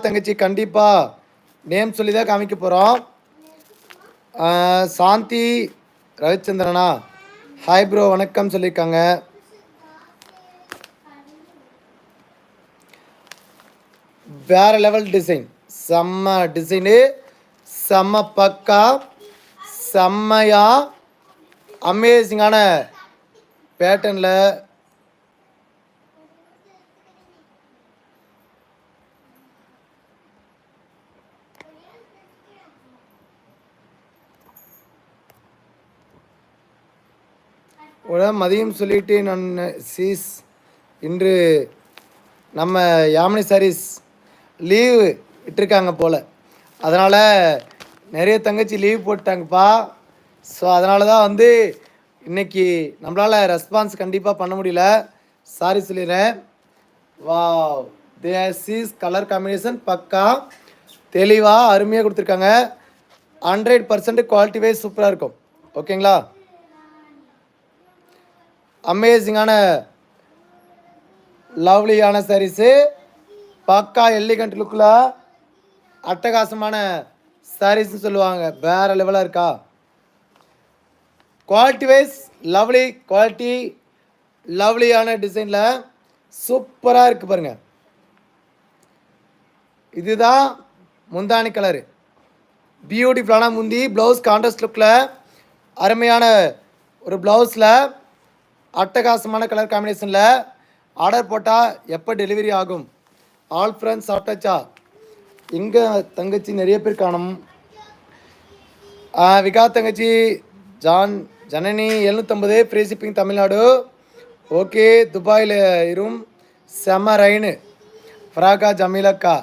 தங்கச்சி கண்டிப்பா நேம் சொல்லி தான் காமிக்க போகிறோம். சாந்தி ரவிச்சந்திரனா ஹாய் ப்ரோ வணக்கம் சொல்லியிருக்காங்க. வேற லெவல் டிசைன், செம்ம டிசைனு, செம்ம பக்கா, செம்மையா அமேசிங்கான பேட்டர்னில் மதியம் சொல்லிட்டு நான் சீஸ் இன்று நம்ம யாமினி சாரீஸ் லீவு விட்டுருக்காங்க போல், அதனால் நிறைய தங்கச்சி லீவ் போட்டாங்கப்பா. ஸோ அதனால தான் வந்து இன்றைக்கி நம்மளால் ரெஸ்பான்ஸ் கண்டிப்பாக பண்ண முடியல, சாரி சொல்லிடுறேன். வா சீஸ் கலர் காம்பினேஷன் பக்கா தெளிவாக அருமையாக கொடுத்துருக்காங்க. 100% குவாலிட்டி வைஸ் சூப்பராக இருக்கும். ஓகேங்களா, அமேசிங்கான லவ்லியான சாரீஸு, பக்கா எலிகண்ட் லுக்கில் அட்டகாசமான சாரீஸ்ன்னு சொல்லுவாங்க. வேறு லெவலாக இருக்கா, குவாலிட்டி வைஸ் லவ்லி குவாலிட்டி, லவ்லியான டிசைனில் சூப்பராக இருக்குது பாருங்கள். இதுதான் முந்தானி கலரு, பியூட்டிஃபுல்லான முந்தி, ப்ளவுஸ் கான்ட்ராஸ்ட் லுக்கில் அருமையான ஒரு ப்ளவுஸில் அட்டகாசமான கலர் காம்பினேஷனில் ஆர்டர் போட்டால் எப்போ டெலிவரி ஆகும்? ஆல் ஃப்ரெண்ட்ஸ் சாப்பிட்டாச்சா? எங்கே தங்கச்சி நிறைய பேர் காணும். விகா தங்கச்சி Janani 750 free shipping Tamil Nadu. Okay, துபாயில் இரும் செம ரைனு. ஃப்ராகா ஜமீலக்கா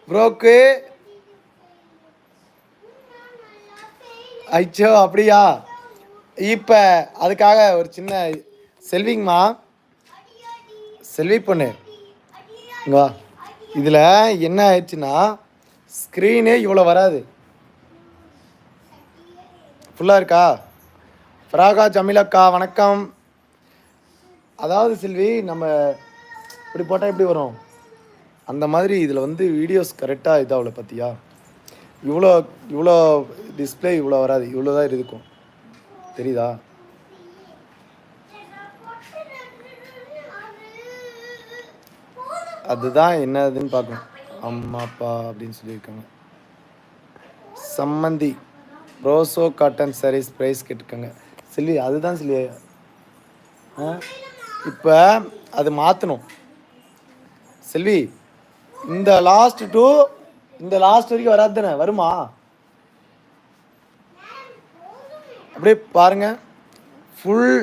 ப்ரோக்கு ஐச்சோ அப்படியா? இப்போ அதுக்காக ஒரு சின்ன செல்விங்கம்மா, செல்வி பொண்ணு இங்கே இதில் என்ன ஆயிடுச்சுன்னா ஸ்க்ரீனே இவ்வளோ வராது, ஃபுல்லாக இருக்கா. ஃப்ராகா ஜமீலக்கா வணக்கம். அதாவது செல்வி, நம்ம இப்படி போட்டால் எப்படி வரும் அந்த மாதிரி இதில் வந்து வீடியோஸ் கரெக்டாக இதாகல பார்த்தியா? இவ்வளோ டிஸ்பிளே இவ்வளோ வராது, இவ்வளோ தான் இருக்கும், தெரியுதா? அதுதான் என்னதுன்னு பார்க்கணும். அம்மா அப்பா அப்படின்னு சொல்லியிருக்காங்க. சம்மந்தி ரோசோ காட்டன் சாரீஸ் ப்ரைஸ் கேட்டிருக்காங்க செல்வி. அதுதான் செல்வி, இப்போ அது மாற்றணும் செல்வி. இந்த லாஸ்ட் டு இந்த லாஸ்ட் வரைக்கும் வராது தானே, வருமா? அப்படியே பாருங்கள், ஃபுல்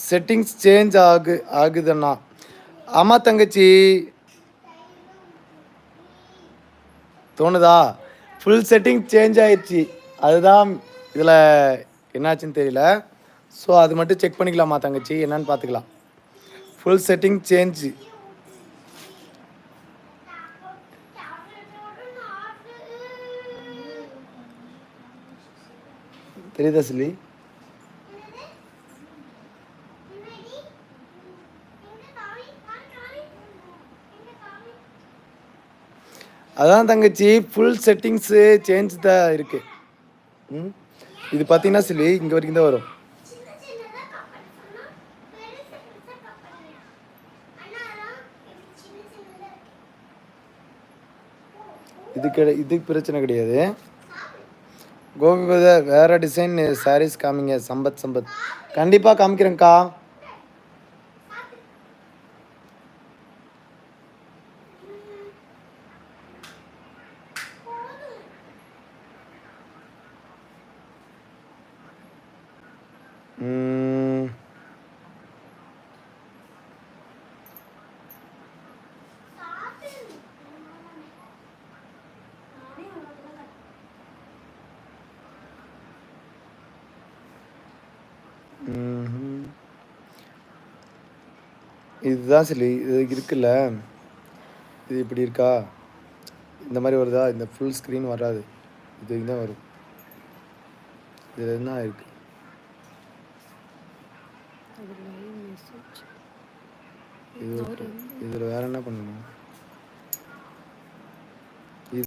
செட்டிங்ஸ் சேஞ்ச் ஆகுதுண்ணா. ஆமாம் தங்கச்சி, தோணுதா? ஃபுல் செட்டிங் சேஞ்ச் ஆயிடுச்சு, அதுதான் இதில் என்னாச்சுன்னு தெரியல. ஸோ அது மட்டும் செக் பண்ணிக்கலாமா தங்கச்சி, என்னன்னு பார்த்துக்கலாம். ஃபுல் செட்டிங் சேஞ்சு தெரியுதா சொல்லி? அதான் தங்கச்சி, ஃபுல் செட்டிங்ஸு சேஞ்ச் தான் இருக்குது. இது பார்த்தீங்கன்னா சொல்லி இங்கே வரைக்கும் தான் வரும். இதுக்கு பிரச்சனை கிடையாது. கோபிபத வேறு டிசைன் சாரீஸ் காமிங்க. சம்பத் கண்டிப்பாக காமிக்கிறேங்க்கா. இதுதான் சொல்லி இது இருக்குல்ல, இது இப்படி இருக்கா, இந்த மாதிரி வருதா? இந்த ஃபுல் ஸ்க்ரீன் வராது, இது தான் வரும். இதில் என்ன இருக்குது? இதில் வேறு என்ன பண்ணணும்?